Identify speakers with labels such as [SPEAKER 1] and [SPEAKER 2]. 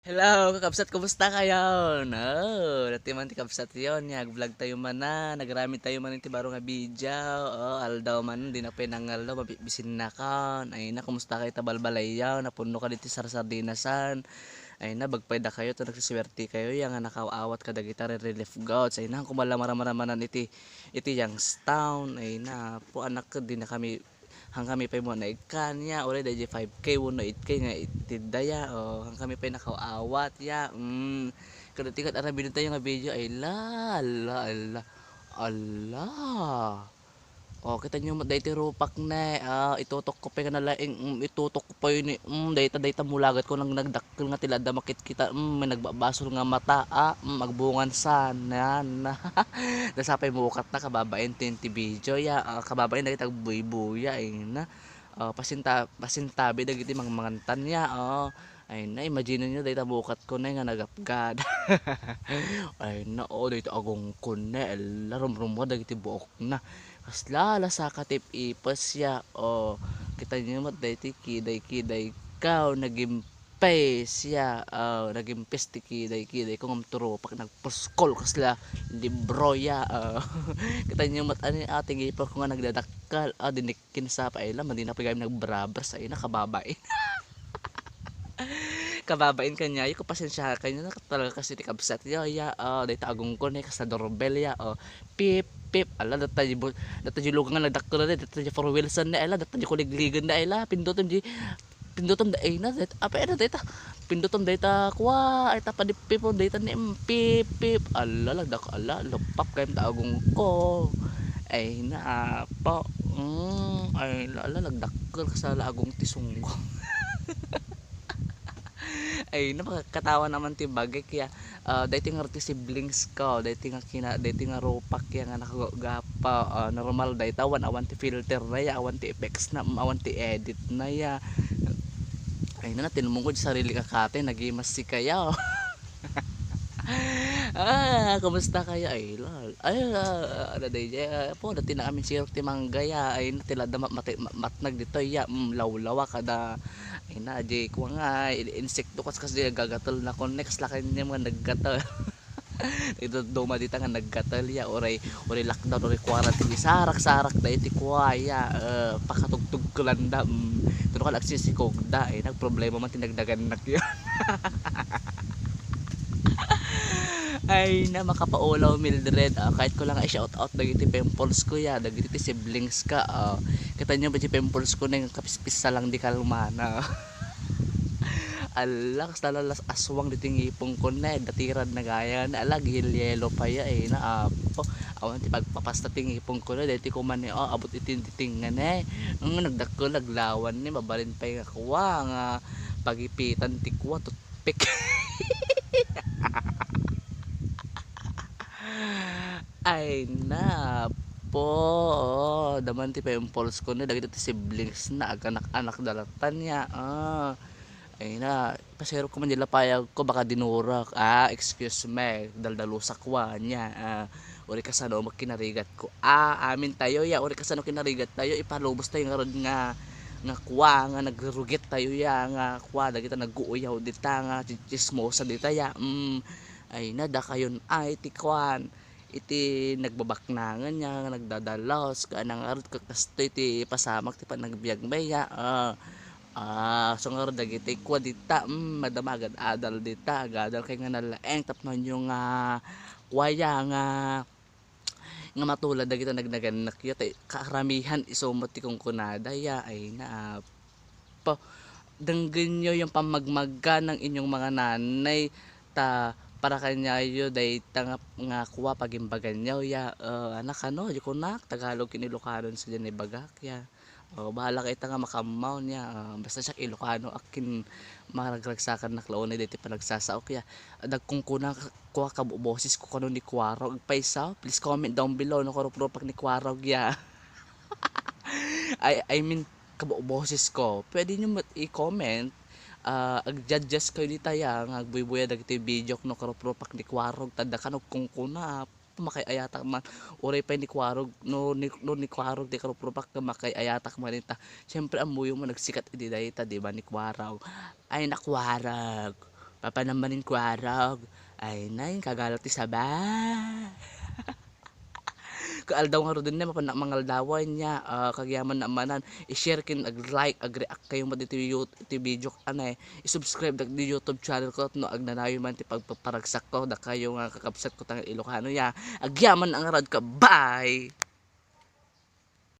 [SPEAKER 1] Hello, kakabsat, kumusta kayo? No, dati man ti kabsat yon, vlog tayo man na, nagrami tayo man ti baro nga video. Aldaw man, di na pinangal daw, mabibisin na ka. Ay na, kumusta kayo tabalbalayaw, napuno ka dito sa sardinasan. Ay na, bagpayda kayo, to nagsiswerte kayo, yang nakawawat ka dagita relief gods. Ay na, kumala maramaramanan iti Youngstown. Ay na, po anak ko, di na kami hang kami pa mo na ikanya ore dayjay 5K wono 8K nga itidaya hang kami pa nakaawat ya kada tikat arabi tayo nga video ay la kita nyo dayta rupak na itutok ko pa nga nalaing itutok ko pa yun dayta mulagat ko nang nagdakkel nga tilada makit kita may nagbabasol nga mata magbungan sana na nasapay mo ukat na kababain 20 video ya kababain na kitag buy-buya na pasintabi dagiti mangantan ya ay na imagine nyo dayta bukat ko na nga nagapgad ay na dayta agong ko na larom mo dagiti buok na kasla sa katip ipas ya kita nyo mat dayti kiday kaw naging face ya naging ti kiday ko ngam turo pag nagpuskol kasla libro ya kita nyo mat ani ating ipa ko nga nagdadakal dinikin sa paila mandi na pagay nagbraber sa ina kababain kababain kanya ko pasensya kanya na talaga kasi ti kabsat ya dayta agong ko ne sa doorbell ya pip pip ala data lugang nga nagdakkel na data for Wilson na ala data kuligligan na ala pindutom da ay na data apa na data pindutom data kwa ay ta padipipon data ni pip pip ala lagdak ala lupap kay agong ko ay na pa ay ala nagdakkel sa agong tisunggo ay napakatawa naman ti bagay kaya dating nga ti siblings ko dating nga ropak kaya nga nakagapa normal dayta awan ti filter na ya awan ti effects na awan ti edit na ya ay na tinumong ko sarili ka kate nagimas si kaya kumusta kaya ay lol ay ada day po dati na amin sirok ti manggaya ay natila da matnag dito ya lawlawa kada ay na di ko nga insekto kas di gagatal na next lakin niya mga naggatal ito duma dita nga naggatal ya oray lockdown oray quarantine sarak da iti kuwaya pakatugtog ko landa tuno ka nagsisikog da nagproblema man tinagdagan nak yun ay na makapaulaw Mildred kahit ko lang ay shout out dagiti pimples ko ya dagiti siblings ka kita nyo ba di pimples ko na yung kapispis sa lang di kalumana alak talalas aswang diting ipong ko na datiran na gaya na alag yelo pa ya na apo awan ti pagpapasta ting ipong ko na dati ko man abot itin nga na nagdakko naglawan ni mabalin pa yung kuwa nga pagipitan ti kuwa tutpik ay na po daman ti pimples ko na dagiti ti siblings na anak dalatan niya ay na pasero ko man dila payag ko baka dinurak excuse me daldalusak wa niya uri kasano magkinarigat ko amin tayo ya uri kasano kinarigat tayo ipalubos tayo nga kuwa nga nagrurugit tayo ya nga kuwa dagita naguuyaw dita nga chismosa dita ya ay na da kayon ay tikwan iti nagbabaknangan niya nga nagdadalos ka nang arot kakasto iti pasamak ti panagbiag maya so nga dagiti kwa dita madamagad adal dita agadal kay nga nalaeng tapnon yung kwaya nga matulad dagita nagnaganak yun karamihan isumot ti kong kunada ya ay na po danggan nyo yung pamagmaga ng inyong mga nanay ta para kanya yo day nga kuwa pagimbagan nyo ya anak di ko nak Tagalog kinilukanon sa dyan ibagak ya bahala kay nga makamaw niya basta siya Ilocano akin maragragsakan na klaon dito pa nagsasaok ya dagkong kuna kuha ka boses ko kanon ni Kwarog paisaw please comment down below no karo pag ni Kwarog ya I mean kaboses ko pwede nyo i-comment ag-judges kayo dita ya nga agbuy-buya dagiti video no karupropak ni Kwarog tanda ka no kung kuna makay-ayatak man uray pa ni Kwarog no ni Kwarog di karupropak ka makay-ayatak man ita syempre amuyo mo nagsikat idi dayta di ba ni Kwarog ay nakwarag Papanamanin ko arog. Ay na, yung kagalat ti sabay. Kaaldaw nga ro din na mangaldawan niya. Kagyaman na manan. I-share kin, ag-like, ag-react kayo mo dito ti video anay. I-subscribe di YouTube channel ko no agnanayo man ti pagpaparagsak ko da kayo nga kakabsat ko tang Ilocano ya. Agyaman ang rad ka. Bye.